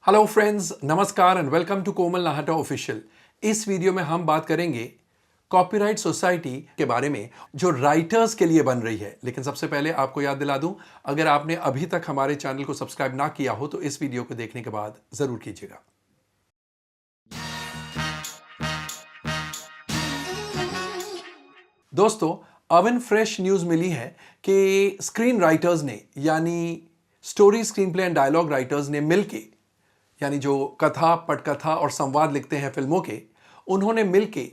Hello friends, नमस्कार and welcome to Komal Nahata official. इस video में हम बात करेंगे कॉपीराइट सोसाइटी के बारे में जो राइटर्स के लिए बन रही है। लेकिन सबसे पहले आपको याद दिला दूं, अगर आपने अभी तक हमारे चैनल को सब्सक्राइब ना किया हो तो इस वीडियो को देखने के बाद जरूर कीजिएगा। दोस्तों, अवन फ्रेश न्यूज मिली है कि स्क्रीन राइटर्स ने यानी story, screen play and dialogue writers ने मिलके, यानी जो कथा, पटकथा और संवाद लिखते हैं फिल्मों के, उन्होंने मिलके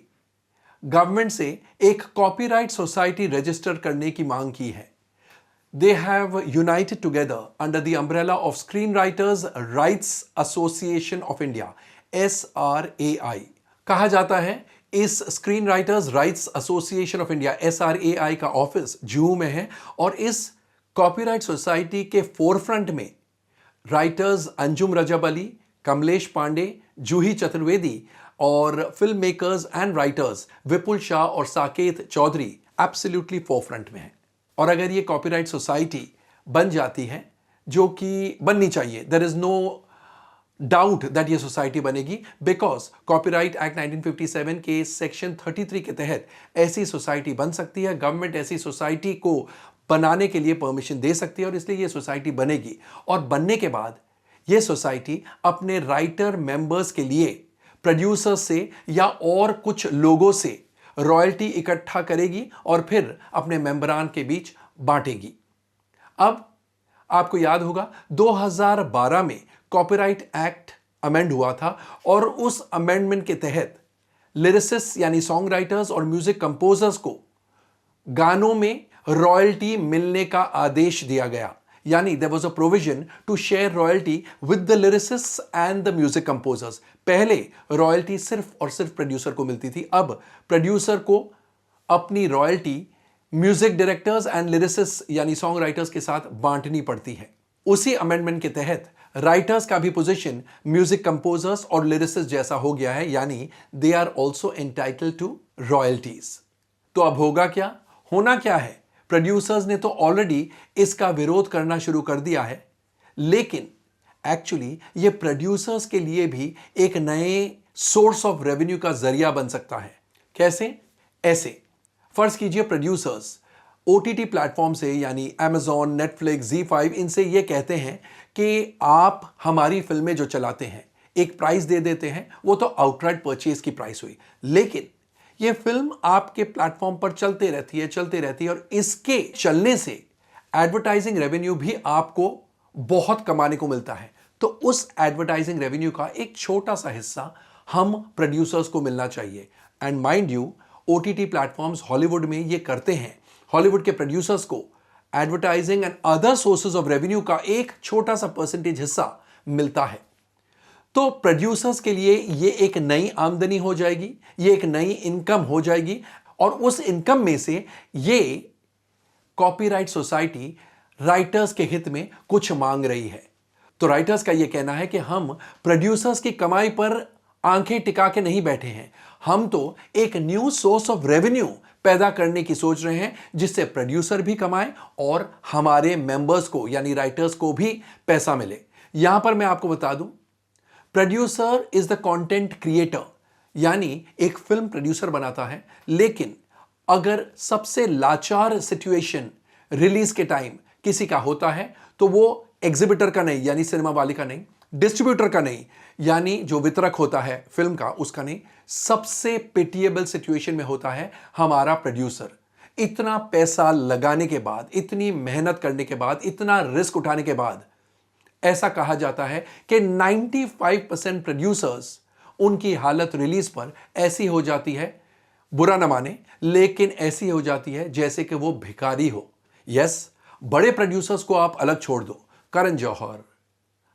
गवर्नमेंट से एक कॉपीराइट सोसाइटी रजिस्टर करने की मांग की है। They have United together under the umbrella of screen writers rights association of India, SRAI। कहा जाता है इस screen writers rights association of India SRAI का ऑफिस जुहू में है और इस कॉपीराइट सोसाइटी के फोरफ्रंट में राइटर्स अंजुम रजब अली, कमलेश पांडे, जूही चतुर्वेदी और फिल्म मेकर्स एंड राइटर्स विपुल शाह और साकेत चौधरी एब्सोल्युटली फोरफ्रंट में है। और अगर ये कॉपीराइट सोसाइटी बन जाती है, जो कि बननी चाहिए, there is no doubt that ये सोसाइटी बनेगी, बिकॉज कॉपीराइट एक्ट 1957 के सेक्शन 33 के तहत ऐसी सोसाइटी बन सकती है। गवर्नमेंट ऐसी सोसाइटी को बनाने के लिए परमिशन दे सकती है और इसलिए ये सोसाइटी बनेगी। और बनने के बाद ये सोसाइटी अपने राइटर मेंबर्स के लिए प्रोड्यूसर्स से या और कुछ लोगों से रॉयल्टी इकट्ठा करेगी और फिर अपने मेंबरान के बीच बांटेगी। अब आपको याद होगा 2012 में कॉपीराइट एक्ट अमेंड हुआ था और उस अमेंडमेंट के तहत लिरिसिस्ट यानी सॉन्ग राइटर्स और म्यूजिक कंपोजर्स को गानों में रॉयल्टी मिलने का आदेश दिया गया। यानी there was a provision to share royalty with the lyricists and the music composers. पहले रॉयल्टी सिर्फ और सिर्फ प्रोड्यूसर को मिलती थी, अब प्रोड्यूसर को अपनी रॉयल्टी म्यूजिक डायरेक्टर्स एंड लिरिसिस्ट्स यानी सॉन्ग राइटर्स के साथ बांटनी पड़ती है। उसी अमेंडमेंट के तहत राइटर्स का भी पोजीशन म्यूजिक कंपोजर्स और लिरिसिस्ट जैसा हो गया है, यानी they are also entitled to royalties. तो अब होगा क्या, होना क्या है? प्रोड्यूसर्स ने तो ऑलरेडी इसका विरोध करना शुरू कर दिया है, लेकिन एक्चुअली ये प्रोड्यूसर्स के लिए भी एक नए सोर्स ऑफ रेवेन्यू का जरिया बन सकता है। कैसे? ऐसे फर्ज कीजिए प्रोड्यूसर्स OTT प्लेटफॉर्म से यानी Amazon, नेटफ्लिक्स, ZEE5 इनसे ये कहते हैं कि आप हमारी फिल्में जो चलाते हैं एक प्राइस दे देते हैं, वो तो आउटराइट परचेज की प्राइस हुई, लेकिन ये फिल्म आपके प्लेटफॉर्म पर चलते रहती है और इसके चलने से एडवर्टाइजिंग रेवेन्यू भी आपको बहुत कमाने को मिलता है। तो उस एडवर्टाइजिंग रेवेन्यू का एक छोटा सा हिस्सा हम प्रोड्यूसर्स को मिलना चाहिए। And mind you, OTT platforms Hollywood में ये करते हैं। हॉलीवुड के प्रोड्यूसर्स को advertising and other sources of revenue का एक छोटा सा परसेंटेज हिस्सा मिलता है। तो प्रोड्यूसर्स के लिए ये एक नई आमदनी हो जाएगी, ये एक नई इनकम हो जाएगी और उस इनकम में से ये कॉपीराइट सोसाइटी राइटर्स के हित में कुछ मांग रही है। तो राइटर्स का यह कहना है कि हम प्रोड्यूसर्स की कमाई पर आंखें टिका के नहीं बैठे हैं, हम तो एक न्यू सोर्स ऑफ रेवेन्यू पैदा करने की सोच रहे हैं, जिससे प्रोड्यूसर भी कमाए और हमारे मेंबर्स को यानी राइटर्स को भी पैसा मिले। यहां पर मैं आपको बता दूं, producer is the content creator, यानी एक फिल्म प्रोड्यूसर बनाता है, लेकिन अगर सबसे लाचार सिचुएशन रिलीज के टाइम किसी का होता है तो वो एग्जिबिटर का नहीं यानी सिनेमा वाले का नहीं, डिस्ट्रीब्यूटर का नहीं यानी जो वितरक होता है फिल्म का उसका नहीं, सबसे पिटिएबल सिचुएशन में होता है हमारा प्रोड्यूसर। इतना पैसा लगाने के बाद, इतनी मेहनत करने के बाद, इतना रिस्क उठाने के बाद ऐसा कहा जाता है कि 95% प्रोड्यूसर्स, उनकी हालत रिलीज पर ऐसी हो जाती है, बुरा न माने, लेकिन ऐसी हो जाती है जैसे कि वो भिखारी हो। यस, बड़े प्रोड्यूसर्स को आप अलग छोड़ दो, करण जौहर,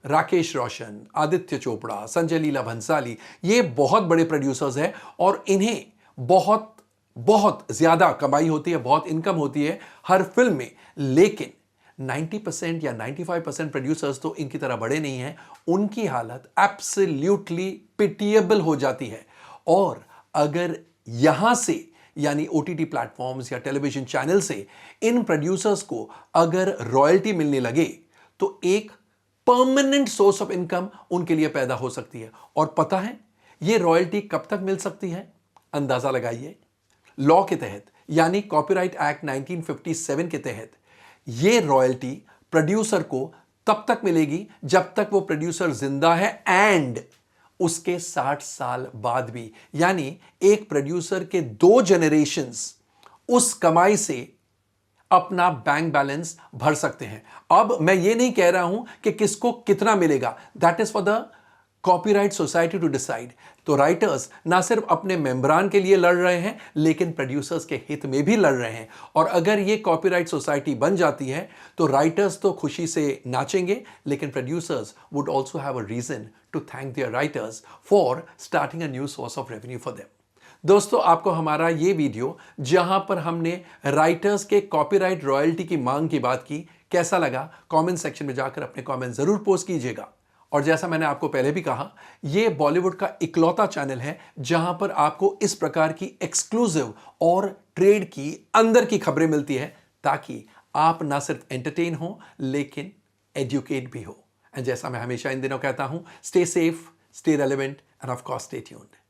राकेश रोशन, आदित्य चोपड़ा, संजय लीला भंसाली, ये बहुत बड़े प्रोड्यूसर्स हैं और इन्हें बहुत बहुत ज्यादा कमाई होती है, बहुत इनकम होती है हर फिल्म में। लेकिन 90% या 95% प्रोड्यूसर्स तो इनकी तरह बड़े नहीं हैं, उनकी हालत एब्सोल्युटली पिटिएबल हो जाती है। और अगर यहां से यानी OTT प्लेटफॉर्म्स या टेलीविजन चैनल से इन प्रोड्यूसर्स को अगर रॉयल्टी मिलने लगे तो एक परमानेंट सोर्स ऑफ इनकम उनके लिए पैदा हो सकती है। और पता है ये रॉयल्टी कब तक मिल सकती है? अंदाजा लगाइए। लॉ के तहत यानी कॉपीराइट एक्ट 1957 के तहत ये रॉयल्टी प्रोड्यूसर को तब तक मिलेगी जब तक वो प्रोड्यूसर जिंदा है एंड उसके 60 साल बाद भी। यानी एक प्रोड्यूसर के 2 जनरेशंस उस कमाई से अपना बैंक बैलेंस भर सकते हैं। अब मैं ये नहीं कह रहा हूं कि किसको कितना मिलेगा, that is for the copyright society to decide. तो राइटर्स ना सिर्फ अपने मेंबरान के लिए लड़ रहे हैं लेकिन प्रोड्यूसर्स के हित में भी लड़ रहे हैं। और अगर ये कॉपीराइट सोसाइटी बन जाती है तो राइटर्स तो खुशी से नाचेंगे लेकिन producers would also have a reason to thank their writers for starting a new source of revenue for them. दोस्तों, आपको हमारा ये वीडियो जहां पर हमने राइटर्स के कॉपीराइट रॉयल्टी की मांग की बात की कैसा लगा? कमेंट सेक्शन में जाकर अपने कमेंट जरूर पोस्ट कीजिएगा। और जैसा मैंने आपको पहले भी कहा, ये बॉलीवुड का इकलौता चैनल है जहां पर आपको इस प्रकार की एक्सक्लूसिव और ट्रेड की अंदर की खबरें मिलती है ताकि आप ना सिर्फ एंटरटेन हो लेकिन एजुकेट भी हो। एंड जैसा मैं हमेशा इन दिनों कहता हूं, stay safe, stay relevant end of course stay tuned.